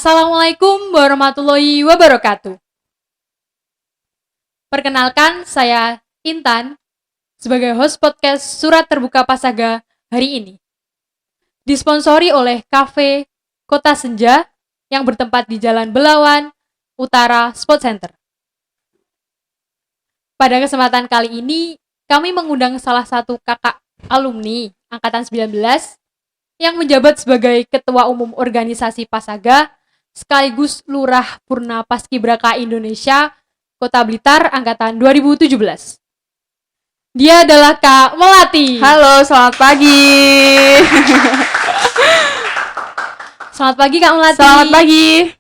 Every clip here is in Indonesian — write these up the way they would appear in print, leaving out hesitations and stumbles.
Assalamualaikum warahmatullahi wabarakatuh. Perkenalkan, saya Intan sebagai host podcast Surat Terbuka Pasaga hari ini. Disponsori oleh Cafe Kota Senja yang bertempat di Jalan Belawan, Utara Sport Center. Pada kesempatan kali ini, kami mengundang salah satu kakak alumni Angkatan 19 yang menjabat sebagai Ketua Umum Organisasi Pasaga sekaligus Lurah Purna Paskibraka Indonesia Kota Blitar Angkatan 2017. Dia adalah Kak Melati. Halo, selamat pagi. Selamat pagi Kak Melati. Selamat pagi.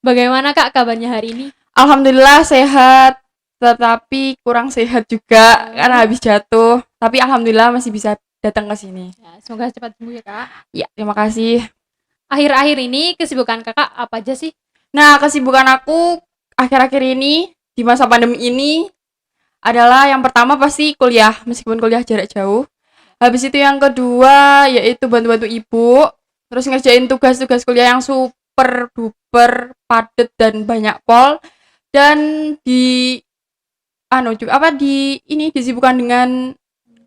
Bagaimana Kak kabarnya hari ini? Alhamdulillah sehat, tetapi kurang sehat juga karena habis jatuh. Tapi alhamdulillah masih bisa datang ke sini. Ya, semoga cepat sembuh ya Kak. Ya, terima kasih. Akhir-akhir ini kesibukan Kakak apa aja sih? Nah, kesibukan aku akhir-akhir ini di masa pandemi ini adalah yang pertama pasti kuliah, meskipun kuliah jarak jauh. Habis itu yang kedua yaitu bantu-bantu ibu, terus ngerjain tugas-tugas kuliah yang super duper padat dan banyak pol, dan disibukkan dengan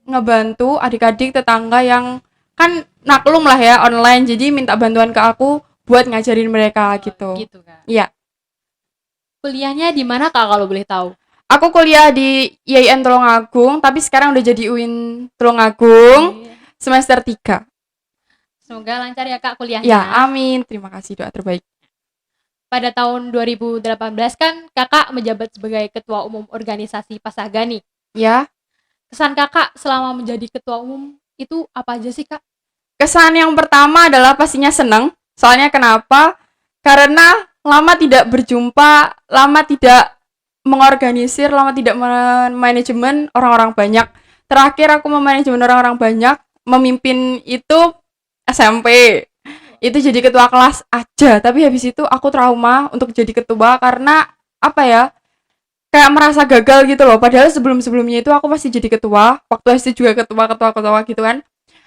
ngebantu adik-adik tetangga yang kan naklum lah ya online, jadi minta bantuan ke aku buat ngajarin mereka gitu. Gitu Kak. Iya. Kuliahnya di mana Kak kalau boleh tahu? Aku kuliah di IAIN Tulungagung, tapi sekarang udah jadi UIN Tulungagung semester 3. Semoga lancar ya Kak kuliahnya. Ya, amin. Terima kasih, doa terbaik. Pada tahun 2018 kan Kakak menjabat sebagai Ketua Umum Organisasi Pasaga nih. Ya. Kesan Kakak selama menjadi Ketua Umum itu apa aja sih Kak? Kesan yang pertama adalah pastinya senang. Soalnya kenapa? Karena lama tidak berjumpa, lama tidak mengorganisir, lama tidak manajemen orang-orang banyak. Terakhir aku memanajemen orang-orang banyak, memimpin itu SMP. Itu jadi ketua kelas aja, tapi habis itu aku trauma untuk jadi ketua karena apa ya? Kayak merasa gagal gitu loh. Padahal sebelum-sebelumnya itu aku masih jadi ketua, waktu SD juga ketua gitu kan.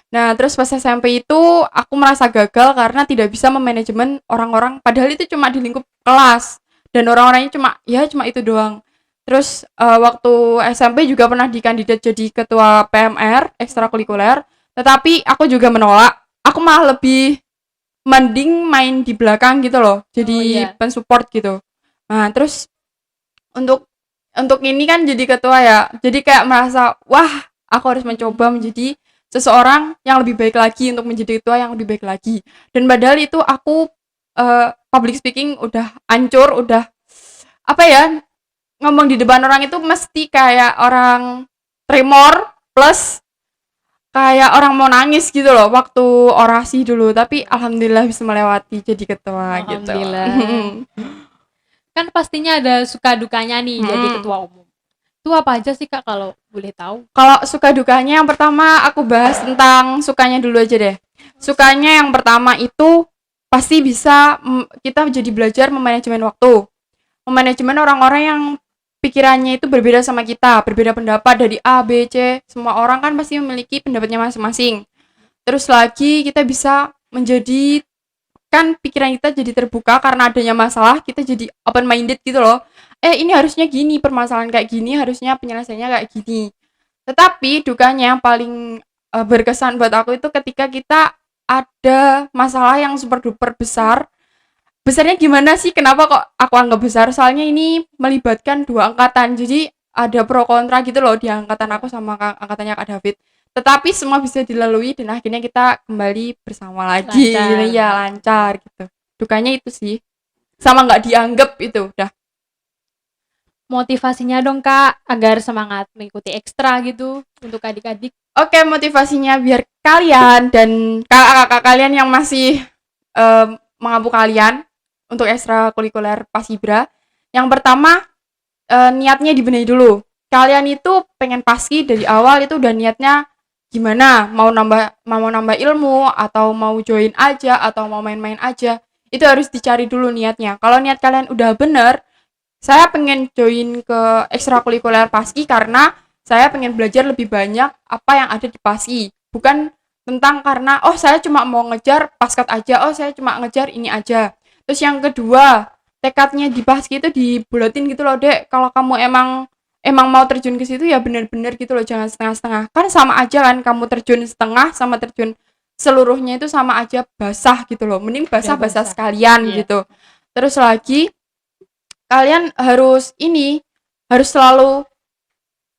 Nah, terus pas SMP itu aku merasa gagal karena tidak bisa memanajemen orang-orang, padahal itu cuma di lingkup kelas dan orang-orangnya cuma itu doang. Terus waktu SMP juga pernah dikandidat jadi ketua PMR ekstrakurikuler, tetapi aku juga menolak. Aku malah lebih mending main di belakang gitu loh, jadi pensupport gitu. Nah, terus untuk ini kan jadi ketua ya, jadi kayak merasa wah, aku harus mencoba menjadi seseorang yang lebih baik lagi, untuk menjadi ketua yang lebih baik lagi. Dan padahal itu aku public speaking udah hancur, udah apa ya, ngomong di depan orang itu mesti kayak orang tremor plus kayak orang mau nangis gitu loh waktu orasi dulu. Tapi alhamdulillah bisa melewati jadi ketua gitu. Kan pastinya ada suka dukanya nih jadi ketua umum. Itu apa aja sih Kak kalau boleh tahu? Kalau suka dukanya, yang pertama aku bahas tentang sukanya dulu aja deh. Sukanya yang pertama itu pasti bisa kita jadi belajar memanajemen waktu. Memanajemen orang-orang yang pikirannya itu berbeda sama kita, berbeda pendapat dari A, B, C. Semua orang kan pasti memiliki pendapatnya masing-masing. Terus lagi kita bisa menjadi, kan pikiran kita jadi terbuka karena adanya masalah, kita jadi open minded gitu loh. Ini harusnya gini, permasalahan kayak gini, harusnya penyelesaiannya kayak gini. Tetapi dukanya yang paling berkesan buat aku itu ketika kita ada masalah yang super duper besar. Besarnya gimana sih? Kenapa kok aku anggap besar? Soalnya ini melibatkan 2 angkatan. Jadi ada pro kontra gitu loh di angkatan aku sama angkatannya Kak David. Tetapi semua bisa dilalui dan akhirnya kita kembali bersama lagi. Lancar gitu. Dukanya itu sih. Sama nggak dianggap itu udah. Motivasinya dong Kak agar semangat mengikuti ekstra gitu untuk adik-adik. Oke, motivasinya biar kalian dan kakak-kakak kalian yang masih mengampu kalian untuk ekstrakurikuler Pasibra. Yang pertama, niatnya dibenahi dulu. Kalian itu pengen paski dari awal itu udah niatnya gimana? Mau nambah ilmu atau mau join aja atau mau main-main aja. Itu harus dicari dulu niatnya. Kalau niat kalian udah bener, saya pengen join ke ekstrakurikuler Paski karena saya pengen belajar lebih banyak apa yang ada di Paski. Bukan tentang karena saya cuma mau ngejar paskat aja, saya cuma ngejar ini aja. Terus yang kedua, tekadnya di Paski itu dibulatin gitu loh, Dek. Kalau kamu emang mau terjun ke situ ya bener-bener gitu loh, jangan setengah-setengah. Kan sama aja kan kamu terjun setengah sama terjun seluruhnya itu sama aja basah gitu loh. Mending Udah basah-basah basah. sekalian Iya. gitu. Terus lagi kalian harus selalu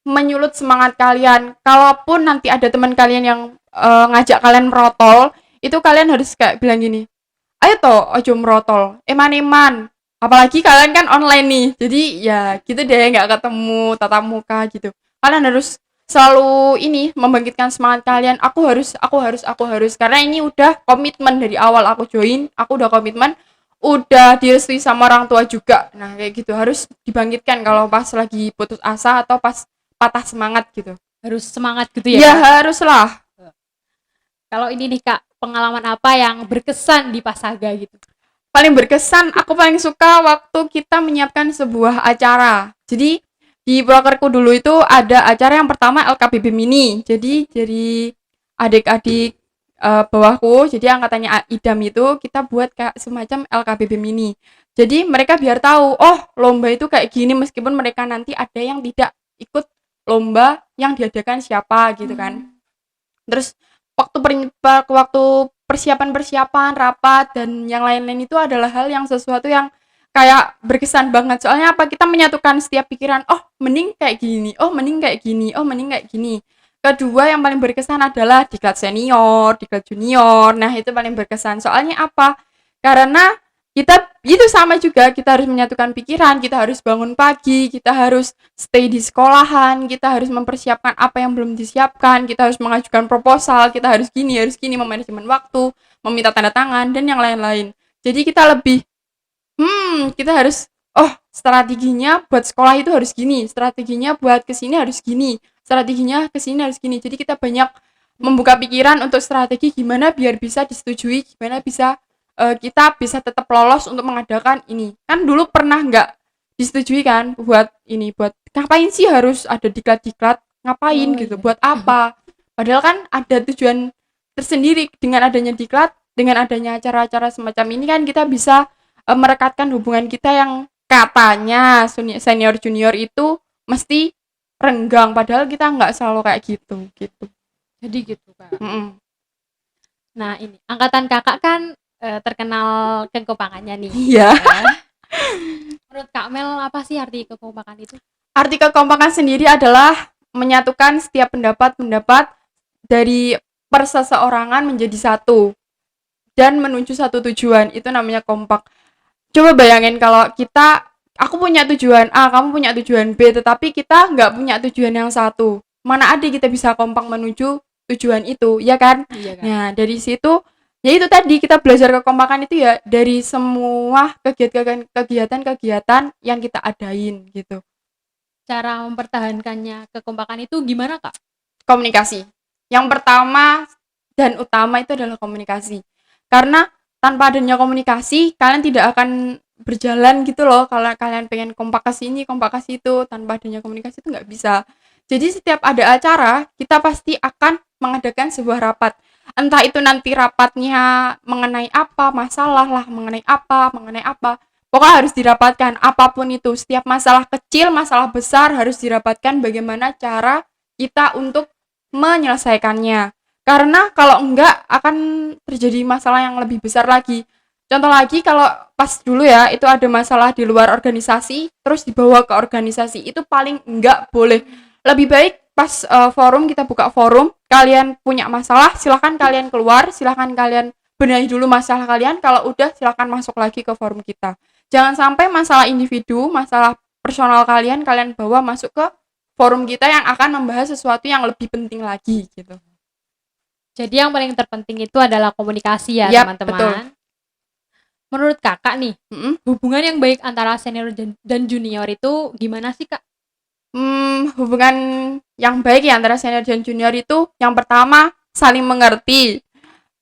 menyulut semangat kalian. Kalaupun nanti ada teman kalian yang ngajak kalian merotol, itu kalian harus kayak bilang gini, ayo toh ojo merotol, eman-eman. Apalagi kalian kan online nih, jadi ya gitu deh, nggak ketemu tatap muka gitu. Kalian harus selalu membangkitkan semangat kalian. Aku harus, karena ini udah komitmen dari awal aku join, aku udah komitmen, udah direstui sama orang tua juga. Nah kayak gitu harus dibangkitkan kalau pas lagi putus asa atau pas patah semangat gitu. Harus semangat gitu ya, Ya Kak. haruslah. Kalau ini nih Kak, pengalaman apa yang berkesan di Pasaga gitu? Paling berkesan, aku paling suka waktu kita menyiapkan sebuah acara. Jadi di prokerku dulu itu ada acara yang pertama LKBB Mini. Jadi dari adik-adik bawahku, jadi angkatannya IDAM itu kita buat kayak semacam LKBB Mini. Jadi mereka biar tahu, oh lomba itu kayak gini meskipun mereka nanti ada yang tidak ikut lomba yang diadakan siapa gitu kan. Terus waktu persiapan rapat dan yang lain-lain itu adalah hal yang sesuatu yang kayak berkesan banget. Soalnya apa? Kita menyatukan setiap pikiran. Oh, mending kayak gini. Oh, mending kayak gini. Oh, mending kayak gini. Kedua yang paling berkesan adalah diklat senior, diklat junior. Nah, itu paling berkesan. Soalnya apa? Karena kita itu sama juga, kita harus menyatukan pikiran, kita harus bangun pagi, kita harus stay di sekolahan, kita harus mempersiapkan apa yang belum disiapkan, kita harus mengajukan proposal, kita harus gini, memanajemen waktu, meminta tanda tangan, dan yang lain-lain. Jadi kita lebih, kita harus, oh strateginya buat sekolah itu harus gini, strateginya buat kesini harus gini, strateginya kesini harus gini. Jadi kita banyak membuka pikiran untuk strategi gimana biar bisa disetujui, gimana bisa kita bisa tetap lolos untuk mengadakan ini. Kan dulu pernah nggak disetujui kan buat ngapain sih harus ada diklat-diklat, ngapain Oh gitu, iya. buat apa? Padahal kan ada tujuan tersendiri dengan adanya diklat, dengan adanya acara-acara semacam ini kan kita bisa merekatkan hubungan kita yang katanya senior junior itu mesti renggang, padahal kita nggak selalu kayak gitu gitu. Jadi gitu Kak. Mm-mm. Nah ini, angkatan kakak kan terkenal kekompakannya nih. Iya. Menurut Kak Mel, apa sih arti kekompakan itu? Arti kekompakan sendiri adalah menyatukan setiap pendapat-pendapat dari perseseorangan menjadi satu dan menuju satu tujuan. Itu namanya kompak. Coba bayangin kalau aku punya tujuan A, kamu punya tujuan B, tetapi kita nggak punya tujuan yang satu. Mana ada kita bisa kompak menuju tujuan itu, ya kan? Iya Kak. Nah, dari situ, ya itu tadi kita belajar kekompakan itu ya dari semua kegiatan-kegiatan yang kita adain gitu. Cara mempertahankannya kekompakan itu gimana Kak? Komunikasi. Yang pertama dan utama itu adalah komunikasi. Karena tanpa adanya komunikasi, kalian tidak akan berjalan gitu loh. Kalau kalian pengen kompak ke sini, kompak ke situ, tanpa adanya komunikasi itu nggak bisa. Jadi setiap ada acara, kita pasti akan mengadakan sebuah rapat. Entah itu nanti rapatnya mengenai apa, masalah lah, mengenai apa. Pokoknya harus dirapatkan, apapun itu. Setiap masalah kecil, masalah besar harus dirapatkan bagaimana cara kita untuk menyelesaikannya. Karena kalau enggak akan terjadi masalah yang lebih besar lagi. Contoh lagi kalau pas dulu ya itu ada masalah di luar organisasi terus dibawa ke organisasi itu paling enggak boleh. Lebih baik pas forum kita buka forum, kalian punya masalah silahkan kalian keluar, silahkan kalian benahi dulu masalah kalian, kalau udah silahkan masuk lagi ke forum kita. Jangan sampai masalah individu, masalah personal kalian bawa masuk ke forum kita yang akan membahas sesuatu yang lebih penting lagi gitu. Jadi yang paling terpenting itu adalah komunikasi ya Yap, teman-teman. betul. Menurut kakak nih, Mm-mm. hubungan yang baik antara senior dan junior itu gimana sih Kak? Hubungan yang baik ya antara senior dan junior itu yang pertama saling mengerti,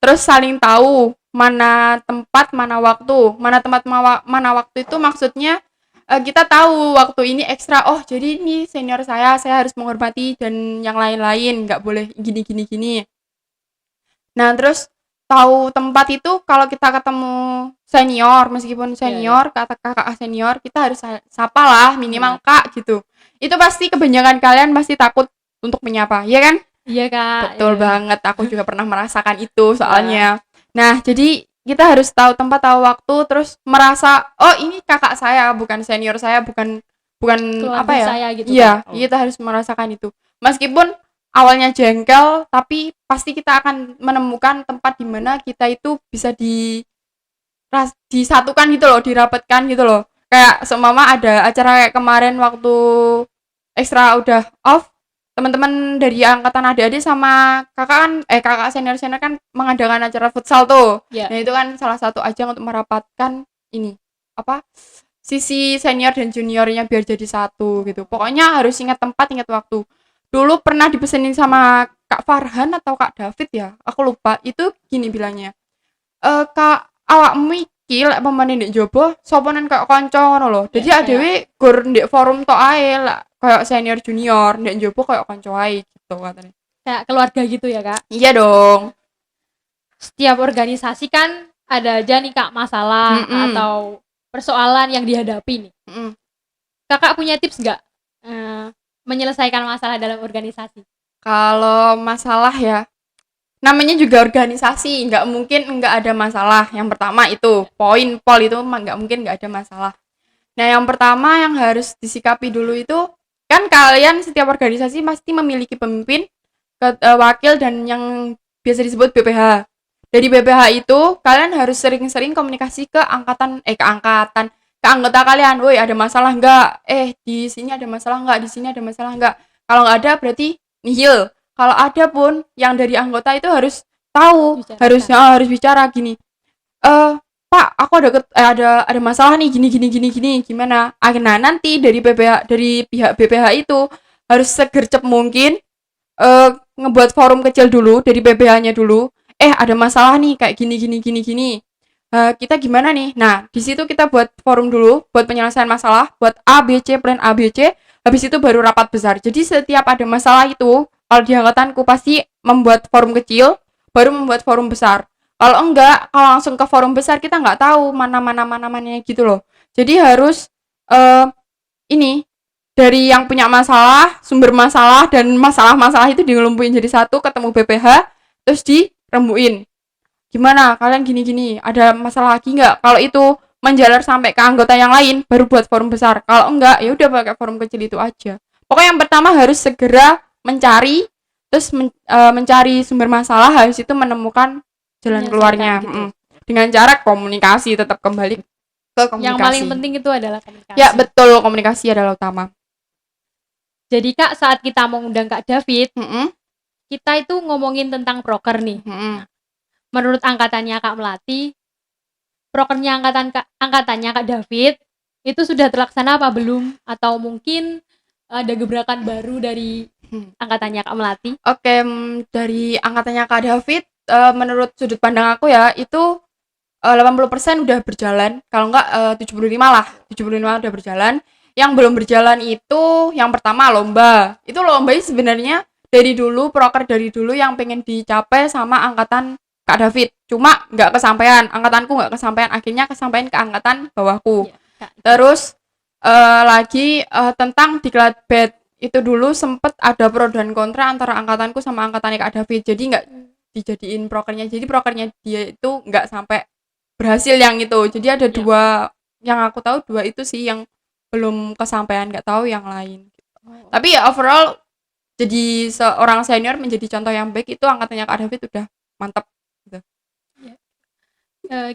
terus saling tahu mana tempat mana waktu, mana waktu itu maksudnya kita tahu waktu ini ekstra, oh jadi ini senior saya harus menghormati dan yang lain-lain, nggak boleh gini. Nah terus tahu tempat itu kalau kita ketemu senior, meskipun senior, kata kakak senior, kita harus sapa lah minimal Kak gitu. Itu pasti kebanyakan kalian pasti takut untuk menyapa, ya kan? Iya Kak. Betul banget, aku juga pernah merasakan itu soalnya. Nah, jadi kita harus tahu tempat, tahu waktu, terus merasa oh ini kakak saya, bukan senior saya, bukan Keluarga apa ya? saya gitu. Iya, Kak. kita harus merasakan itu. Meskipun awalnya jengkel, tapi pasti kita akan menemukan tempat di mana kita itu bisa disatukan gitu loh, dirapatkan gitu loh. Kayak seumpama ada acara kayak kemarin waktu ekstra udah off, teman-teman dari angkatan adik-adik sama kakak senior-senior kan mengadakan acara futsal tuh. Yeah. Nah, itu kan salah satu ajang untuk merapatkan ini apa? Sisi senior dan juniornya biar jadi satu gitu. Pokoknya harus ingat tempat, ingat waktu. Dulu pernah dipesenin sama Kak Farhan atau Kak David ya, aku lupa. Itu gini bilangnya. Kak awakmu iki lek pemane ndek jowo soponen kaya kanca ngono lho. Dadi adewe gur ndek forum tok ae lek kaya senior junior, ndek jowo kaya kanca ae gitu katanya. Kayak keluarga gitu ya Kak. Iya dong. Setiap organisasi kan ada aja nih Kak masalah atau persoalan yang dihadapi nih. Kakak punya tips nggak menyelesaikan masalah dalam organisasi? Kalau masalah ya, namanya juga organisasi, nggak mungkin nggak ada masalah. Yang pertama itu pol itu nggak mungkin nggak ada masalah. Nah, yang pertama yang harus disikapi dulu itu kan kalian setiap organisasi pasti memiliki pemimpin, wakil dan yang biasa disebut BPH. Dari BPH itu kalian harus sering-sering komunikasi ke anggota kalian. Woi, ada masalah nggak? Di sini ada masalah nggak? Di sini ada masalah nggak? Kalau nggak ada berarti nihil. Kalau ada pun yang dari anggota itu harus tahu, harus bicara gini. Pak, aku ada masalah nih gini gimana? Nah, nanti dari pihak BPH itu harus segercep mungkin ngebuat forum kecil dulu dari BPH-nya dulu. Ada masalah nih kayak gini. Kita gimana nih? Nah, di situ kita buat forum dulu buat penyelesaian masalah, buat plan A B C, habis itu baru rapat besar. Jadi setiap ada masalah itu, kalau di angkatanku pasti membuat forum kecil, baru membuat forum besar. Kalau enggak, kalau langsung ke forum besar kita nggak tahu mana gitu loh. Jadi harus ini dari yang punya masalah, sumber masalah dan masalah-masalah itu dilumpuhin jadi satu, ketemu BPH, terus dirembuin. Gimana kalian gini ada masalah lagi nggak? Kalau itu menjalar sampai ke anggota yang lain baru buat forum besar. Kalau enggak ya udah pakai forum kecil itu aja. Pokoknya yang pertama harus segera mencari, terus mencari sumber masalah, habis itu menemukan jalan keluarnya gitu. Dengan cara komunikasi, tetap kembali ke komunikasi. Yang paling penting itu adalah komunikasi. Ya betul, komunikasi adalah utama. Jadi Kak, saat kita mau undang Kak David, kita itu ngomongin tentang proker nih. Menurut angkatannya Kak Melati, prokernya angkatannya Kak David itu sudah terlaksana apa belum? Atau mungkin ada gebrakan baru dari angkatannya Kak Melati? Oke, dari angkatannya Kak David, menurut sudut pandang aku ya, itu 80% udah berjalan. Kalau enggak 75 lah, 75 udah berjalan. Yang belum berjalan itu yang pertama lomba. Itu lomba sebenarnya dari dulu, proker dari dulu yang pengen dicapai sama angkatan Kak David, cuma nggak kesampaian, angkatanku nggak kesampaian, akhirnya kesampaian ke angkatan bawahku. Terus lagi tentang diklat bed itu dulu sempet ada pro dan kontra antara angkatanku sama angkatannya Kak David, jadi nggak dijadiin prokernya, jadi prokernya dia itu nggak sampai berhasil yang itu, jadi ada dua yang aku tahu, dua itu sih yang belum kesampaian, nggak tahu yang lain. Tapi ya overall jadi seorang senior menjadi contoh yang baik itu angkatannya Kak David udah mantap.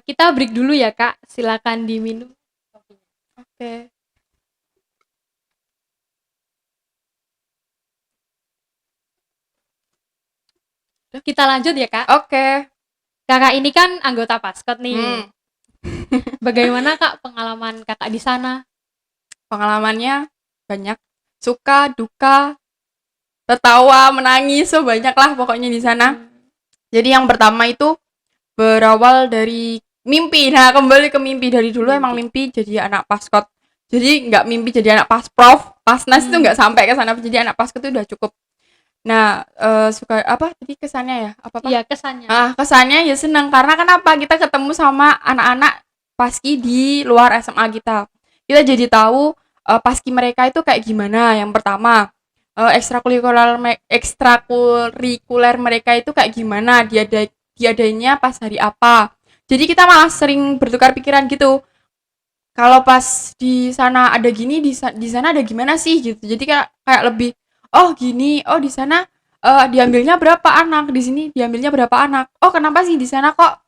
Kita break dulu ya Kak, silakan diminum. Oke. Kita lanjut ya Kak. Oke. Kakak ini kan anggota Paskot nih. Bagaimana Kak pengalaman Kakak di sana? Pengalamannya banyak, suka, duka, tertawa, menangis, so banyak lah pokoknya di sana. Jadi yang pertama itu berawal dari mimpi. Nah, kembali ke mimpi. Dari dulu emang mimpi jadi anak Paskot. Jadi nggak mimpi jadi anak Pasprof, Pasnas itu nggak sampai ke sana. Jadi anak Paskot itu udah cukup. Nah, suka apa tadi kesannya ya? Apa-apa? Iya, kesannya. Kesannya ya seneng karena kenapa? Kita ketemu sama anak-anak paski di luar SMA kita. Kita jadi tahu paski mereka itu kayak gimana. Yang pertama, ekstrakurikuler mereka itu kayak gimana? Diadainnya pas hari apa? Jadi kita malah sering bertukar pikiran gitu. Kalau pas di sana ada gini, di sana ada gimana sih gitu. Jadi kayak lebih oh gini, oh di sana diambilnya berapa anak, di sini diambilnya berapa anak. Oh kenapa sih di sana kok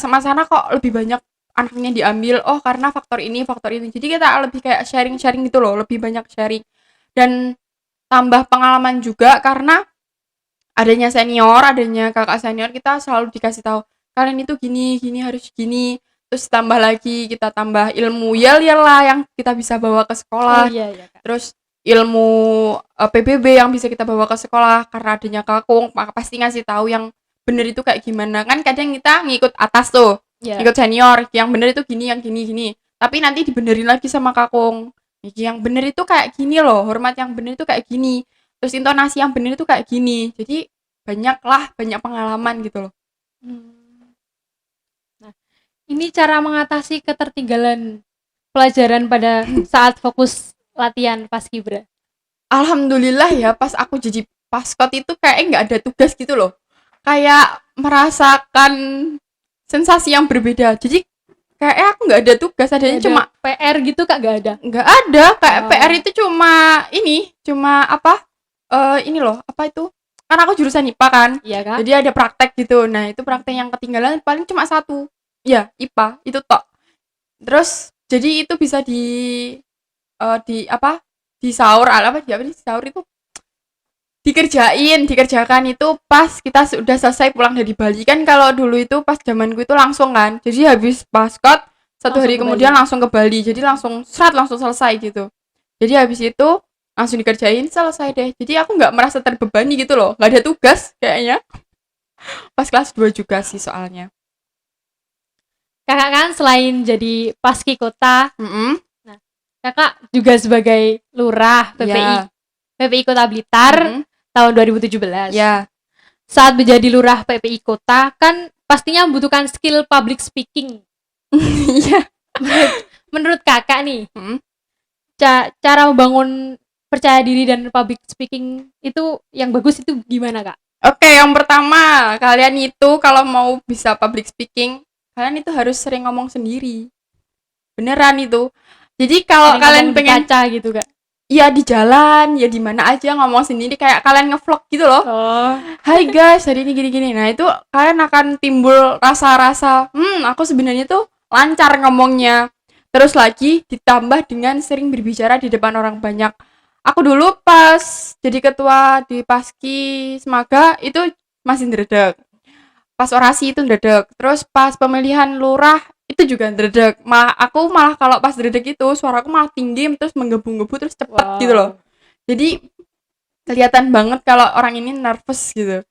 SMA sana kok lebih banyak anaknya diambil? Oh karena faktor ini, faktor ini. Jadi kita lebih kayak sharing-sharing gitu loh, lebih banyak sharing. Dan tambah pengalaman juga karena adanya senior, adanya kakak senior, kita selalu dikasih tahu kalian itu gini, gini harus gini. Terus tambah lagi kita tambah ilmu yel lah yang kita bisa bawa ke sekolah. Oh iya iya, Kak. Terus ilmu PBB yang bisa kita bawa ke sekolah karena adanya kakung, maka pasti ngasih tahu yang bener itu kayak gimana. Kan kadang kita ngikut atas tuh, Iya. ngikut senior, yang bener itu gini, yang gini gini. Tapi nanti dibenerin lagi sama kakung. Yang bener itu kayak gini loh, hormat yang bener itu kayak gini. Terus intonasi yang bener itu kayak gini. Jadi banyak pengalaman gitu loh. Hmm. Nah, ini cara mengatasi ketertinggalan pelajaran pada saat fokus latihan paskibra. Alhamdulillah ya pas aku jadi paskot itu kayak nggak ada tugas gitu loh. Kayak merasakan sensasi yang berbeda. Jadi kayak aku nggak ada tugas, adanya Ada cuma PR gitu, Kak, nggak ada. nggak ada. Kayak Oh. PR itu cuma apa? Ini loh, apa itu? Kan aku jurusan IPA kan. Iya, Kak. Jadi ada praktek gitu. Nah, itu praktek yang ketinggalan paling cuma satu. Ya, IPA itu tok. Terus jadi itu bisa di apa? Di sahur apa di sahur itu dikerjakan itu pas kita sudah selesai pulang dari Bali. Kan kalau dulu itu pas zamanku itu langsung kan. Jadi habis paskot satu Langsung hari ke kemudian Bali. langsung ke Bali. Jadi langsung selesai gitu. Jadi habis itu langsung dikerjain selesai deh. Jadi aku nggak merasa terbebani gitu loh. Nggak ada tugas kayaknya. Pas kelas 2 juga sih soalnya. Kakak kan selain jadi paski kota, Mm-mm. Kakak juga sebagai lurah PPI Ya. PPI Kota Blitar Mm-mm. tahun 2017. Ya. Saat menjadi lurah PPI Kota kan pastinya membutuhkan skill public speaking. Iya. Menurut Kakak nih, Mm-mm. cara membangun percaya diri dan public speaking itu yang bagus itu gimana, Kak? Oke, yang pertama, kalian itu kalau mau bisa public speaking, kalian itu harus sering ngomong sendiri. Beneran itu. Jadi kalau Sering kalian ngomong di pengen kaca gitu, Kak. ya di jalan, ya di mana aja ngomong sendiri kayak kalian ngevlog gitu loh. Oh, Hai guys, hari ini gini-gini. Nah, itu kalian akan timbul rasa-rasa, aku sebenarnya tuh lancar ngomongnya. Terus lagi ditambah dengan sering berbicara di depan orang banyak. Aku dulu pas jadi ketua di Paski Semaga itu masih ndredeg. Pas orasi itu ndredeg. Terus pas pemilihan lurah itu juga ndredeg. Aku malah kalau pas ndredeg itu suaraku malah tinggi terus menggebu-gebu terus cepet wow. gitu loh. Jadi kelihatan banget kalau orang ini nervous gitu.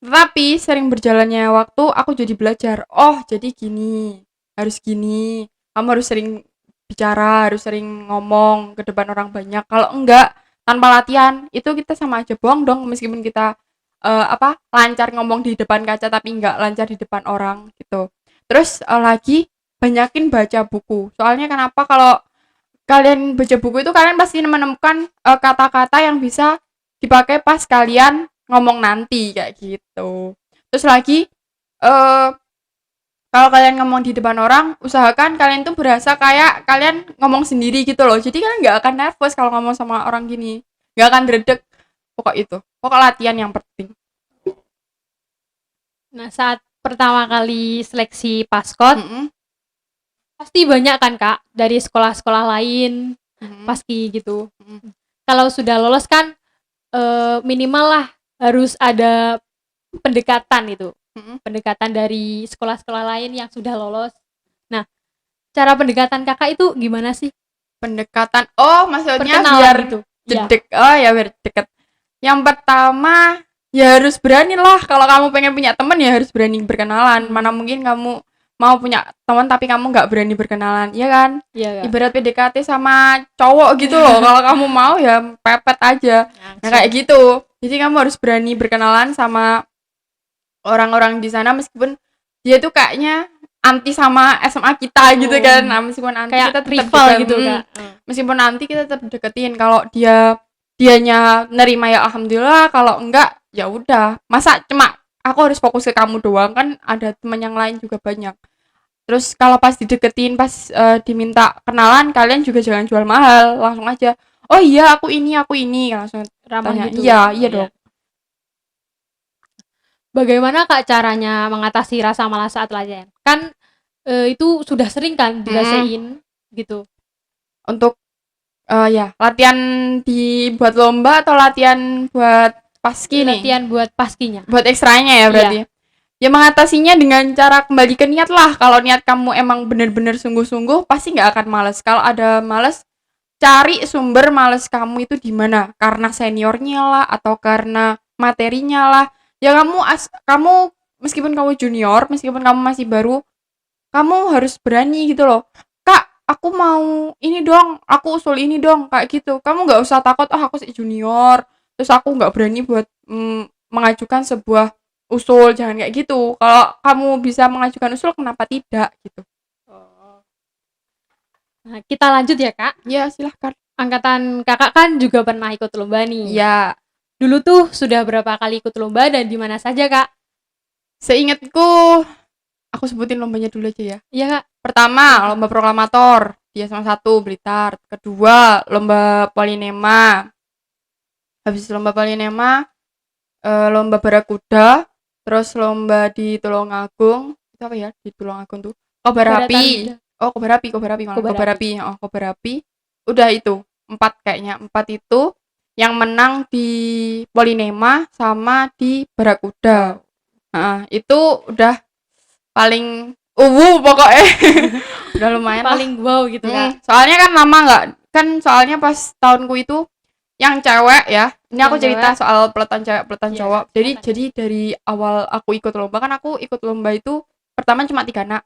Tapi sering berjalannya waktu aku jadi belajar. Oh, jadi gini. Harus gini. Kamu harus sering bicara, harus sering ngomong ke depan orang banyak. Kalau enggak tanpa latihan itu kita sama aja bohong dong meskipun kita lancar ngomong di depan kaca tapi enggak lancar di depan orang gitu. Terus lagi banyakin baca buku. Soalnya kenapa kalau kalian baca buku itu kalian pasti menemukan kata-kata yang bisa dipakai pas kalian ngomong nanti kayak gitu. Terus lagi kalau kalian ngomong di depan orang, usahakan kalian tuh berasa kayak kalian ngomong sendiri gitu loh. Jadi kalian nggak akan nervous kalau ngomong sama orang gini, nggak akan dredeg. Pokok latihan yang penting. Nah, saat pertama kali seleksi paskot, Mm-mm. pasti banyak kan, Kak, dari sekolah-sekolah lain, Mm-mm. paski gitu. Mm-mm. Kalau sudah lolos kan minimal lah harus ada pendekatan itu. Mm-mm. Pendekatan dari sekolah-sekolah lain yang sudah lolos. Nah, cara pendekatan Kakak itu gimana sih? Pendekatan. Oh, maksudnya Perkenalan biar gitu. Iya. Oh ya biar deket. Yang pertama ya harus berani lah. Kalau kamu pengen punya teman ya harus berani berkenalan. Mana mungkin kamu mau punya teman tapi kamu nggak berani berkenalan, ya kan? Iya, Kak. Ibarat PDKT sama cowok gitu loh. Kalau kamu mau ya pepet aja. Nah kayak gitu. Jadi kamu harus berani berkenalan sama orang-orang di sana meskipun dia tuh kayaknya anti sama SMA kita gitu kan. Nah, meskipun anti Kayak kita tetap rival dekat. gitu, Kak. Meskipun nanti kita tetap deketin. Kalau dianya nerima ya alhamdulillah, kalau enggak ya udah. Masa cuma aku harus fokus ke kamu doang, kan ada teman yang lain juga banyak. Terus kalau pas dideketin, pas diminta kenalan, kalian juga jangan jual mahal, langsung aja. Oh iya, aku ini, langsung Ramah tanya. gitu. Iya, iya dong. Bagaimana Kak caranya mengatasi rasa malas saat latihan? Kan itu sudah sering kan dirasain gitu. Untuk ya, latihan dibuat lomba atau latihan buat paski nih? Latihan buat paskinya. Buat ekstranya ya berarti. Ya mengatasinya dengan cara kembali ke niat lah. Kalau niat kamu emang bener-bener sungguh-sungguh, pasti nggak akan males. Kalau ada males, cari sumber males kamu itu di mana. Karena seniornya lah, atau karena materinya lah. Ya kamu meskipun kamu junior, meskipun kamu masih baru, kamu harus berani gitu loh. Kak, aku mau ini dong, aku usul ini dong, kayak gitu. Kamu nggak usah takut, oh aku si junior, terus aku nggak berani buat mengajukan sebuah usul, jangan kayak gitu. Kalau kamu bisa mengajukan usul, kenapa tidak gitu. Nah, kita lanjut ya Kak. Ya silahkan. Angkatan kakak kan juga pernah ikut lomba nih. Ya, Dulu tuh sudah berapa kali ikut lomba dan di mana saja Kak? seingatku, aku sebutin lombanya dulu aja ya. Iya Kak. Pertama, lomba proklamator di SMA 1 Blitar. Kedua, lomba polinema. Habis lomba polinema, lomba barakuda, terus lomba di Tulungagung. Itu apa ya? Di Tulungagung tuh. Kobar api. Oh, kobar api malah. Kobar api. Oh, kobar api. Udah itu. 4 kayaknya. 4 itu yang menang di polinema sama di barakuda. Nah, itu udah paling pokoknya. Udah lumayan paling wow gitu Kak. Soalnya kan lama nggak, kan soalnya pas tahunku itu yang cewek ya, ini aku cerita soal peloton cewek peloton cowok. Jadi dari awal aku ikut lomba, kan aku ikut lomba itu pertama cuma 3 anak,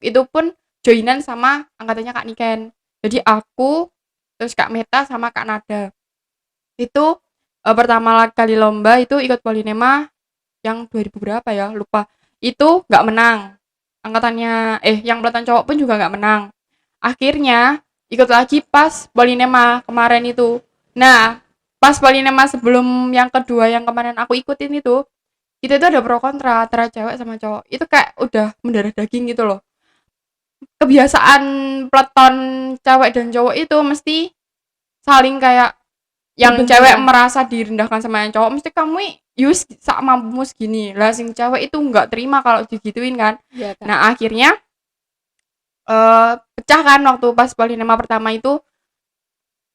itu pun joinan sama angkatannya Kak Niken. Jadi aku, terus Kak Meta sama Kak Nada. Itu pertama kali lomba itu ikut polinema yang 2000 berapa ya, lupa. Itu nggak menang, angkatannya yang peloton cowok pun juga nggak menang. Akhirnya ikut lagi pas polinema kemarin itu. Nah, pas polinema sebelum yang kedua yang kemarin aku ikutin itu, kita itu ada pro kontra antara cewek sama cowok. Itu kayak udah mendarah daging gitu loh. Kebiasaan peloton cewek dan cowok itu mesti saling kayak yang cewek merasa direndahkan sama yang cowok, mesti kamu yus sak mampumu segini lah, sing cewek itu nggak terima kalau digituin kan. Ya, kan? Nah akhirnya pecah kan waktu pas polinema pertama itu,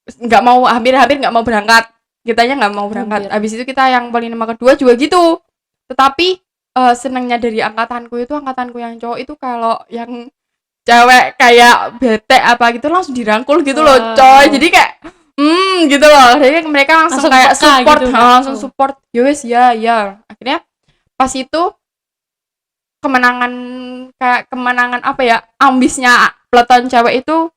hampir nggak mau berangkat, kitanya nggak mau berangkat. Habis itu kita yang polinema kedua juga gitu, tetapi senangnya dari angkatanku yang cowok itu kalau yang cewek kayak bete apa gitu langsung dirangkul gitu loh coy, jadi kayak gitu loh. Jadi mereka langsung kayak support gitu, langsung support. Yowes ya. Akhirnya pas itu kemenangan apa ya, ambisnya peloton cewek itu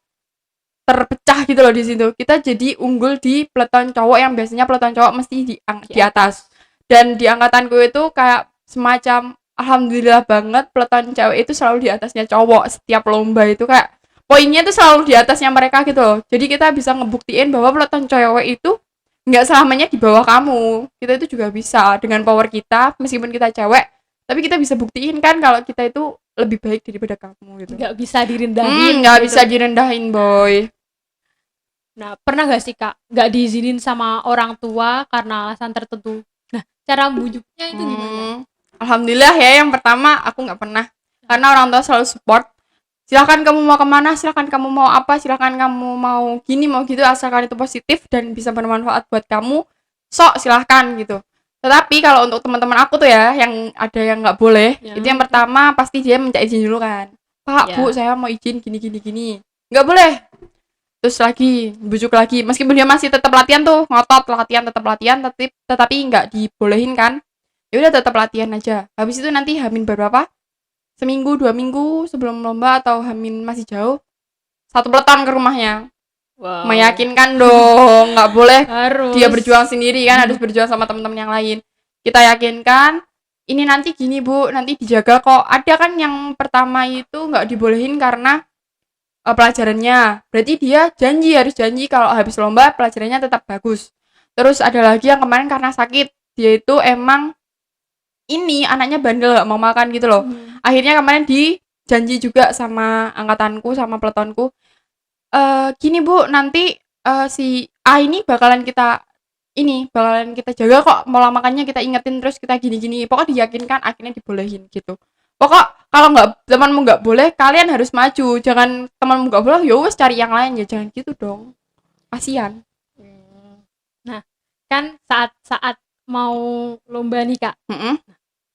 terpecah gitu loh di situ. Kita jadi unggul di peloton cowok yang biasanya peloton cowok mesti di atas. Dan di angkatanku itu kayak semacam alhamdulillah banget peloton cewek itu selalu di atasnya cowok. Setiap lomba itu kayak poinnya tuh selalu di atasnya mereka gitu loh. Jadi kita bisa ngebuktiin bahwa peloton cewek itu nggak selamanya di bawah kamu. Kita itu juga bisa dengan power kita, meskipun kita cewek, tapi kita bisa buktiin kan kalau kita itu lebih baik daripada kamu gitu. Nggak bisa direndahin. Nggak bisa direndahin boy. Nah, pernah nggak sih Kak nggak diizinin sama orang tua karena alasan tertentu? Nah, cara bujuknya itu gimana? Alhamdulillah ya, yang pertama aku nggak pernah, karena orang tua selalu support. Silahkan kamu mau kemana, silahkan kamu mau apa, silahkan kamu mau gini mau gitu, asalkan itu positif dan bisa bermanfaat buat kamu, sok silahkan gitu. Tetapi kalau untuk teman-teman aku tuh ya, yang ada yang nggak boleh, itu yang pertama pasti dia minta izin dulu kan, Pak Bu saya mau izin gini, nggak boleh. Terus lagi bujuk lagi, meskipun dia masih tetap latihan tuh, ngotot tetap latihan, tetapi nggak dibolehin kan, ya udah tetap latihan aja. Habis itu nanti hamin berapa, seminggu 2 minggu sebelum lomba atau hamin masih jauh, satu peloton ke rumahnya, Wow. Meyakinkan dong, nggak boleh Harus. dia berjuang sendiri kan, harus berjuang sama teman-teman yang lain. Kita yakinkan, ini nanti gini bu, nanti dijaga kok. Ada kan yang pertama itu nggak dibolehin karena pelajarannya. Berarti dia harus janji kalau habis lomba pelajarannya tetap bagus. Terus ada lagi yang kemarin karena sakit, dia itu emang ini anaknya bandel gak mau makan gitu loh. Akhirnya kemarin dijanji juga sama angkatanku, sama peletonku, gini bu, nanti si A ini bakalan kita jaga kok, pola makannya kita ingetin terus kita gini-gini. Pokoknya diyakinkan, akhirnya dibolehin gitu. Pokok kalau nggak temanmu nggak boleh, kalian harus maju. Jangan temanmu nggak boleh, ya wes cari yang lain ya, jangan gitu dong. Kasian. Nah, kan saat mau lomba nih kak,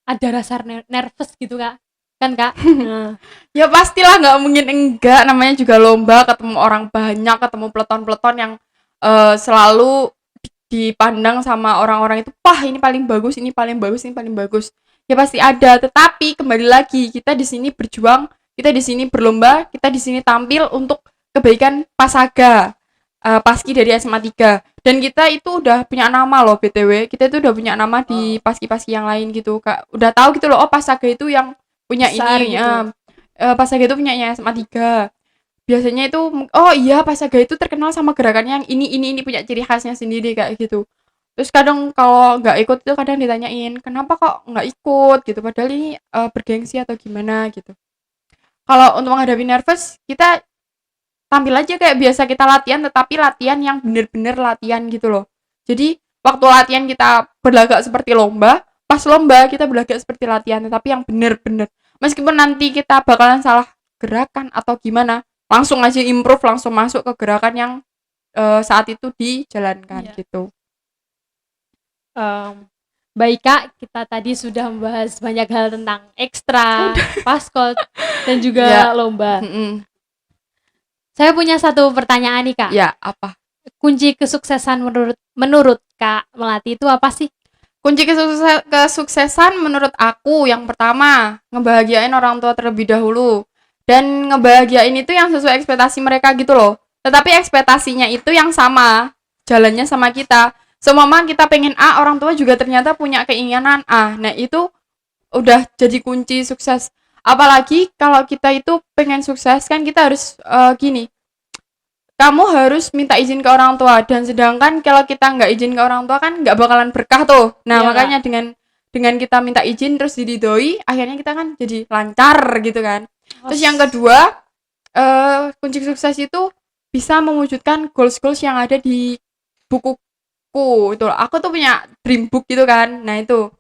ada rasa nervous gitu kak, kan kak? Nah. Ya pastilah, nggak mungkin enggak, namanya juga lomba, ketemu orang banyak, ketemu peleton-peleton yang selalu dipandang sama orang-orang itu, wah ini paling bagus, ini paling bagus, ini paling bagus. Ya pasti ada, tetapi kembali lagi, kita di sini berjuang, kita di sini berlomba, kita di sini tampil untuk kebaikan Pasaga, Paski dari SMA 3. Dan kita itu udah punya nama loh BTW, kita itu udah punya nama di Paski-Paski yang lain gitu kak, udah tahu gitu loh, oh Pasaga itu yang punya besar ini gitu. Pasaga itu punyanya SMA 3. Biasanya itu, oh iya Pasaga itu terkenal sama gerakannya yang ini punya ciri khasnya sendiri kayak gitu. Terus kadang kalau nggak ikut itu kadang ditanyain kenapa kok nggak ikut gitu, padahal ini bergengsi atau gimana gitu. Kalau untuk menghadapi nervous, kita tampil aja kayak biasa kita latihan, tetapi latihan yang bener-bener latihan gitu loh. Jadi waktu latihan kita berlagak seperti lomba, pas lomba kita berlagak seperti latihan, tetapi yang bener-bener. Meskipun nanti kita bakalan salah gerakan atau gimana, langsung aja improve, langsung masuk ke gerakan yang saat itu dijalankan gitu. Baik kak, kita tadi sudah membahas banyak hal tentang ekstra, paskot, dan juga lomba. Saya punya satu pertanyaan nih kak. Ya, apa? Kunci kesuksesan menurut Kak Melati itu apa sih? Kunci kesuksesan menurut aku yang pertama, ngebahagiain orang tua terlebih dahulu. Dan ngebahagiain itu yang sesuai ekspektasi mereka gitu loh. Tetapi ekspektasinya itu yang sama, jalannya sama kita. Semama kita pengen A, orang tua juga ternyata punya keinginan A. Nah itu udah jadi kunci sukses. Apalagi kalau kita itu pengen sukses kan kita harus gini, kamu harus minta izin ke orang tua, dan sedangkan kalau kita nggak izin ke orang tua kan nggak bakalan berkah tuh. Nah makanya dengan kita minta izin terus diridhoi, akhirnya kita kan jadi lancar gitu kan. Terus yang kedua, kunci sukses itu bisa mewujudkan goals yang ada di bukuku itu. Aku tuh punya dream book gitu kan. Nah itu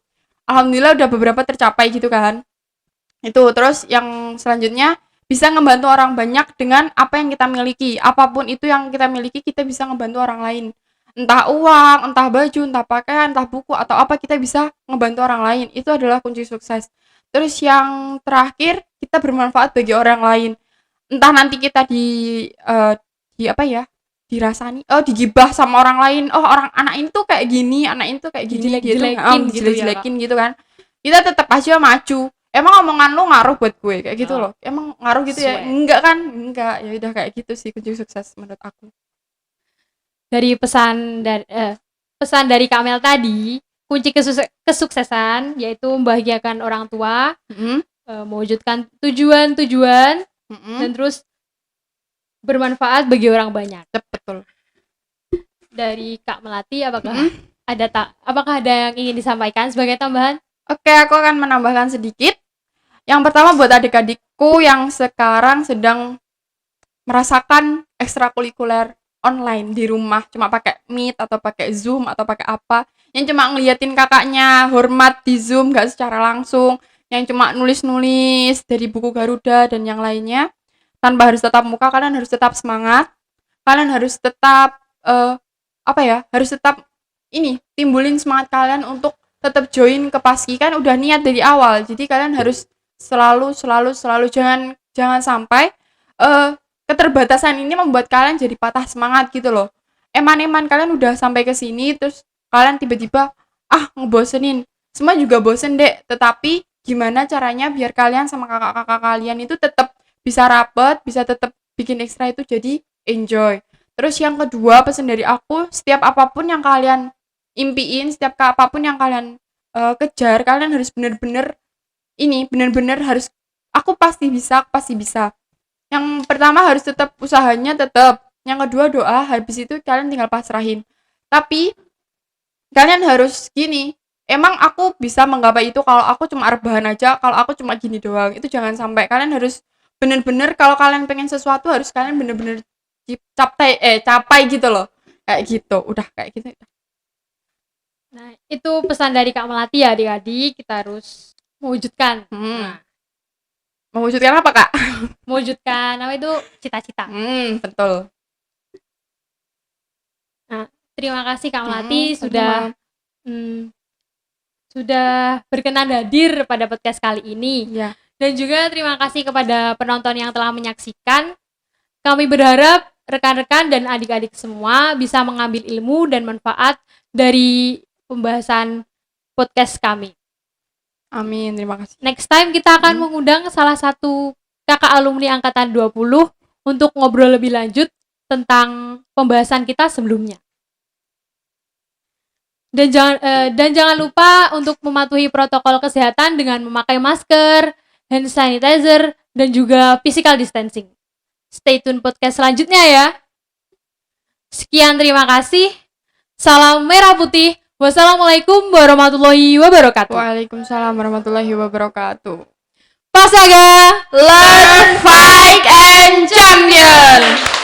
alhamdulillah udah beberapa tercapai gitu kan. Itu terus yang selanjutnya bisa ngebantu orang banyak dengan apa yang kita miliki. Apapun itu yang kita miliki, kita bisa ngebantu orang lain. Entah uang, entah baju, entah pakaian, entah buku, atau apa, kita bisa ngebantu orang lain. Itu adalah kunci sukses. Terus yang terakhir, kita bermanfaat bagi orang lain. Entah nanti kita di apa ya, dirasani, digibah sama orang lain. Oh orang anak ini tuh kayak gini, anak ini tuh kayak gini, dijelek-jelekin gitu kan. Kita tetap aja maju. Emang omongan lu ngaruh buat gue kayak gitu loh. Emang ngaruh gitu ya? Enggak kan? Enggak. Ya udah kayak gitu sih kunci sukses menurut aku. Dari pesan dari Kak Mel tadi, kunci kesuksesan yaitu membahagiakan orang tua, mewujudkan tujuan-tujuan, dan terus bermanfaat bagi orang banyak. Betul. Dari Kak Melati, apakah ada yang ingin disampaikan sebagai tambahan? Oke, aku akan menambahkan sedikit. Yang pertama buat adik-adikku yang sekarang sedang merasakan ekstrakurikuler online di rumah, cuma pakai Meet atau pakai Zoom atau pakai apa, yang cuma ngeliatin kakaknya hormat di Zoom gak secara langsung, yang cuma nulis-nulis dari buku Garuda dan yang lainnya, tanpa harus tatap muka. Kalian harus tetap semangat, kalian harus tetap harus tetap timbulin semangat kalian untuk tetap join ke Paski, kan udah niat dari awal. Jadi kalian harus selalu jangan sampai keterbatasan ini membuat kalian jadi patah semangat gitu loh. Eman kalian udah sampai ke sini terus kalian tiba-tiba ngebosenin. Semua juga bosen dek, tetapi gimana caranya biar kalian sama kakak-kakak kalian itu tetap bisa rapet, bisa tetap bikin ekstra itu jadi enjoy. Terus yang kedua, pesan dari aku, setiap apapun yang kalian impiin, setiap apapun yang kalian kejar, kalian harus bener-bener harus, aku pasti bisa, aku pasti bisa. Yang pertama harus tetap usahanya tetap. Yang kedua doa, habis itu kalian tinggal pasrahin. Tapi kalian harus gini, emang aku bisa menggapai itu kalau aku cuma rebahan aja, kalau aku cuma gini doang. Itu jangan sampai. Kalian harus bener-bener, kalau kalian pengen sesuatu harus kalian bener-bener capai gitu loh. Kayak gitu. Udah kayak gitu. Nah, itu pesan dari Kak Melati ya, adik-adik, kita harus mewujudkan. Nah, Mewujudkan apa, Kak? mewujudkan apa itu cita-cita. Betul. Nah, terima kasih Kak Melati sama-sama. sudah berkenan hadir pada podcast kali ini. Ya. Dan juga terima kasih kepada penonton yang telah menyaksikan. Kami berharap rekan-rekan dan adik-adik semua bisa mengambil ilmu dan manfaat dari pembahasan podcast kami. Amin, terima kasih. Next time kita akan mengundang salah satu kakak alumni angkatan 20 untuk ngobrol lebih lanjut tentang pembahasan kita sebelumnya. Dan jangan lupa untuk mematuhi protokol kesehatan dengan memakai masker, hand sanitizer, dan juga physical distancing. Stay tune podcast selanjutnya ya. Sekian, terima kasih. Salam merah putih. Wassalamualaikum warahmatullahi wabarakatuh. Waalaikumsalam warahmatullahi wabarakatuh. Pasaga, Learn, fight, and champion!